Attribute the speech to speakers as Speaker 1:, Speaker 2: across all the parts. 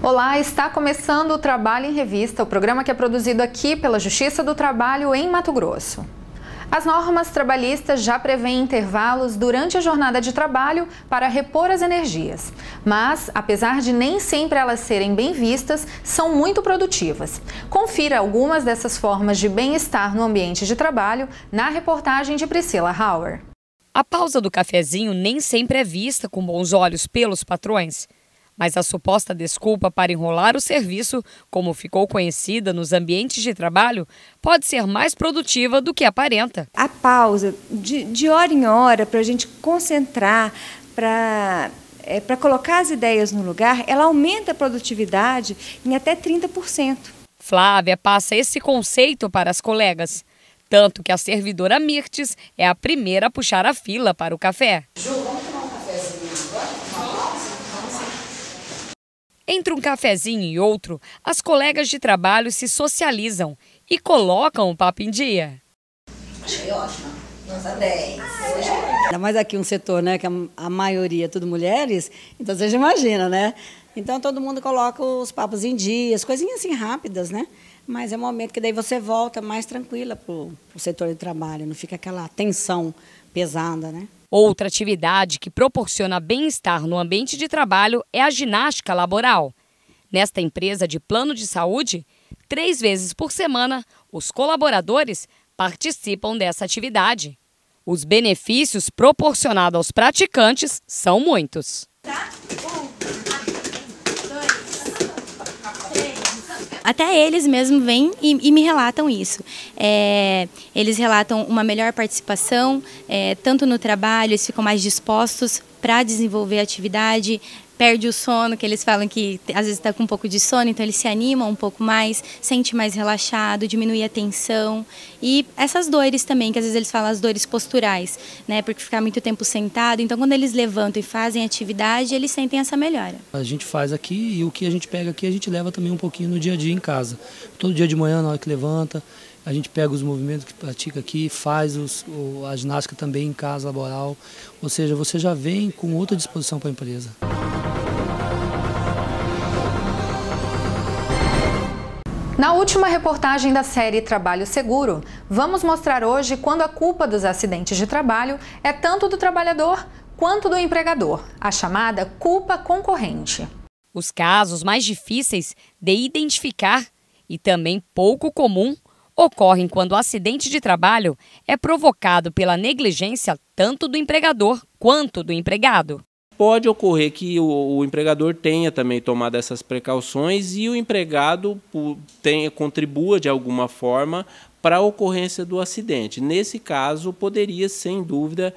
Speaker 1: Olá, está começando o Trabalho em Revista, o programa que é produzido aqui pela Justiça do Trabalho em Mato Grosso. As normas trabalhistas já prevêem intervalos durante a jornada de trabalho para repor as energias. Mas, apesar de nem sempre elas serem bem vistas, são muito produtivas. Confira algumas dessas formas de bem-estar no ambiente de trabalho na reportagem de Priscila Hauer.
Speaker 2: A pausa do cafezinho nem sempre é vista com bons olhos pelos patrões. Mas a suposta desculpa para enrolar o serviço, como ficou conhecida nos ambientes de trabalho, pode ser mais produtiva do que aparenta.
Speaker 3: A pausa, de hora em hora, para a gente concentrar, para colocar as ideias no lugar, ela aumenta a produtividade em até 30%.
Speaker 2: Flávia passa esse conceito para as colegas. Tanto que a servidora Mirtes é a primeira a puxar a fila para o café.
Speaker 4: Ju, vamos tomar um cafezinho agora?
Speaker 2: Entre um cafezinho e outro, as colegas de trabalho se socializam e colocam o papo em dia.
Speaker 4: Achei ótimo. Nota 10.
Speaker 5: Ainda mais aqui um setor, né, que a maioria é tudo mulheres, então você já imagina, né? Então todo mundo coloca os papos em dias, coisinhas assim rápidas, né? Mas é um momento que daí você volta mais tranquila para o setor de trabalho, não fica aquela tensão pesada, né?
Speaker 2: Outra atividade que proporciona bem-estar no ambiente de trabalho é a ginástica laboral. Nesta empresa de plano de saúde, 3 vezes por semana, os colaboradores participam dessa atividade. Os benefícios proporcionados aos praticantes são muitos.
Speaker 6: Até eles mesmos vêm e me relatam isso. Eles relatam uma melhor participação, tanto no trabalho, eles ficam mais dispostos para desenvolver a atividade, perde o sono, que eles falam que às vezes está com um pouco de sono, então eles se animam um pouco mais, sente mais relaxado, diminui a tensão. E essas dores também, que às vezes eles falam as dores posturais, né, porque ficar muito tempo sentado, então quando eles levantam e fazem atividade, eles sentem essa melhora.
Speaker 7: A gente faz aqui e o que a gente pega aqui a gente leva também um pouquinho no dia a dia em casa. Todo dia de manhã, na hora que levanta, a gente pega os movimentos que pratica aqui, faz a ginástica também em casa, laboral. Ou seja, você já vem com outra disposição para a empresa.
Speaker 1: Na última reportagem da série Trabalho Seguro, vamos mostrar hoje quando a culpa dos acidentes de trabalho é tanto do trabalhador quanto do empregador, a chamada culpa concorrente.
Speaker 2: Os casos mais difíceis de identificar e também pouco comum ocorrem quando o acidente de trabalho é provocado pela negligência tanto do empregador quanto do empregado.
Speaker 8: Pode ocorrer que o empregador tenha também tomado essas precauções e o empregado contribua de alguma forma para a ocorrência do acidente. Nesse caso, poderia, sem dúvida,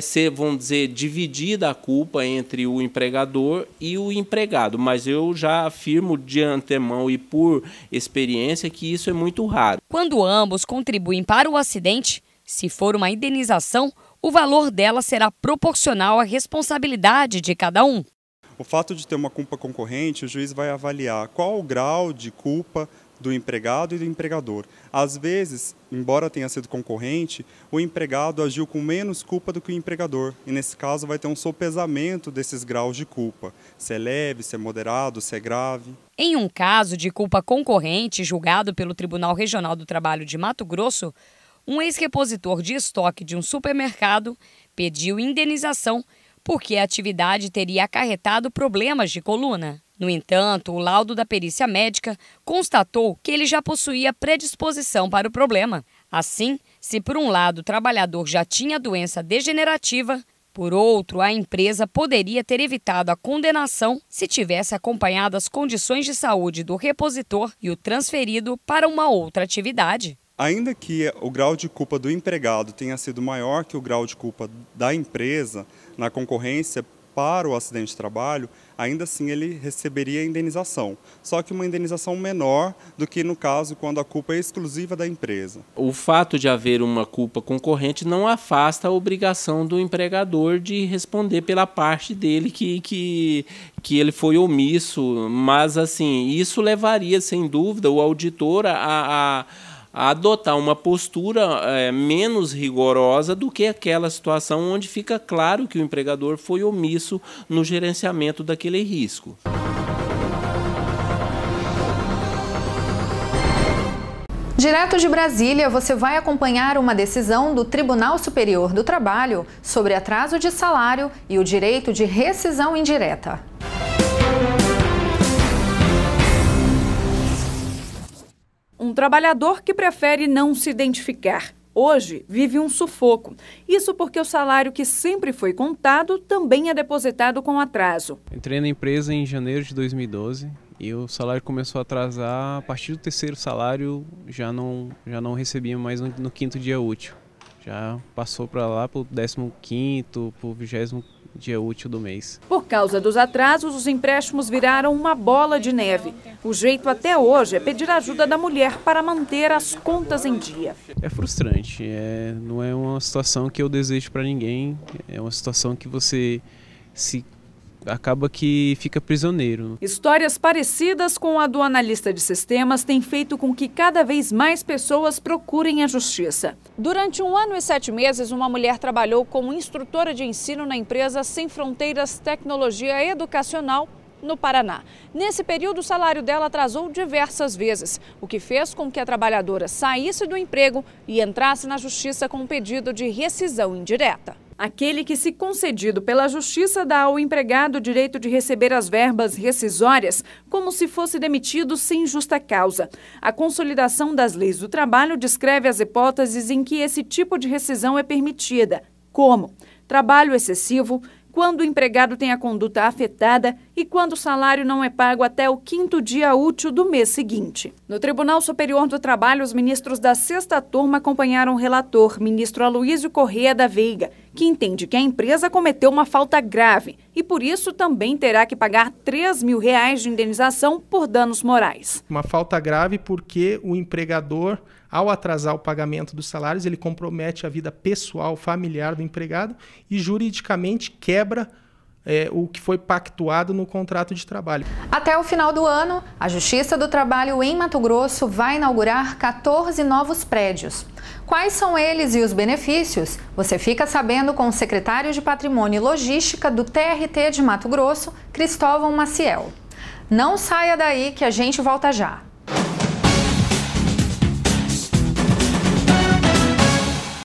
Speaker 8: ser, vamos dizer, dividida a culpa entre o empregador e o empregado. Mas eu já afirmo de antemão e por experiência que isso é muito raro.
Speaker 2: Quando ambos contribuem para o acidente, se for uma indenização, o valor dela será proporcional à responsabilidade de cada um.
Speaker 9: O fato de ter uma culpa concorrente, o juiz vai avaliar qual o grau de culpa do empregado e do empregador. Às vezes, embora tenha sido concorrente, o empregado agiu com menos culpa do que o empregador. E nesse caso vai ter um sopesamento desses graus de culpa. Se é leve, se é moderado, se é grave.
Speaker 2: Em um caso de culpa concorrente julgado pelo Tribunal Regional do Trabalho de Mato Grosso, um ex-repositor de estoque de um supermercado pediu indenização porque a atividade teria acarretado problemas de coluna. No entanto, o laudo da perícia médica constatou que ele já possuía predisposição para o problema. Assim, se por um lado o trabalhador já tinha doença degenerativa, por outro, a empresa poderia ter evitado a condenação se tivesse acompanhado as condições de saúde do repositor e o transferido para uma outra atividade.
Speaker 9: Ainda que o grau de culpa do empregado tenha sido maior que o grau de culpa da empresa na concorrência para o acidente de trabalho, ainda assim ele receberia a indenização. Só que uma indenização menor do que no caso quando a culpa é exclusiva da empresa.
Speaker 8: O fato de haver uma culpa concorrente não afasta a obrigação do empregador de responder pela parte dele que ele foi omisso, mas assim, isso levaria sem dúvida o auditor a adotar uma postura menos rigorosa do que aquela situação onde fica claro que o empregador foi omisso no gerenciamento daquele risco.
Speaker 1: Direto de Brasília, você vai acompanhar uma decisão do Tribunal Superior do Trabalho sobre atraso de salário e o direito de rescisão indireta.
Speaker 10: Um trabalhador que prefere não se identificar. Hoje vive um sufoco. Isso porque o salário que sempre foi contado também é depositado com atraso.
Speaker 11: Entrei na empresa em janeiro de 2012 e o salário começou a atrasar. A partir do terceiro salário já não recebia mais no quinto dia útil. Já passou para lá para o 15º, para o 20º dia útil do mês.
Speaker 10: Por causa dos atrasos, os empréstimos viraram uma bola de neve. O jeito até hoje é pedir ajuda da mulher para manter as contas em dia.
Speaker 11: É frustrante, não é uma situação que eu desejo para ninguém, é uma situação que você acaba que fica prisioneiro.
Speaker 10: Histórias parecidas com a do analista de sistemas têm feito com que cada vez mais pessoas procurem a justiça. Durante 1 ano e 7 meses, uma mulher trabalhou como instrutora de ensino na empresa Sem Fronteiras Tecnologia Educacional, no Paraná. Nesse período, o salário dela atrasou diversas vezes, o que fez com que a trabalhadora saísse do emprego e entrasse na justiça com um pedido de rescisão indireta. Aquele que, se concedido pela justiça, dá ao empregado o direito de receber as verbas rescisórias como se fosse demitido sem justa causa. A Consolidação das Leis do Trabalho descreve as hipóteses em que esse tipo de rescisão é permitida, como trabalho excessivo, quando o empregado tem a conduta afetada e quando o salário não é pago até o 5º dia útil do mês seguinte. No Tribunal Superior do Trabalho, os ministros da 6ª turma acompanharam o relator, ministro Aloísio Corrêa da Veiga, que entende que a empresa cometeu uma falta grave e, por isso, também terá que pagar R$3 mil de indenização por danos morais.
Speaker 12: Uma falta grave porque o empregador, ao atrasar o pagamento dos salários, ele compromete a vida pessoal, familiar do empregado e juridicamente quebra o que foi pactuado no contrato de trabalho.
Speaker 1: Até o final do ano, a Justiça do Trabalho em Mato Grosso vai inaugurar 14 novos prédios. Quais são eles e os benefícios? Você fica sabendo com o secretário de Patrimônio e Logística do TRT de Mato Grosso, Cristóvão Maciel. Não saia daí que a gente volta já.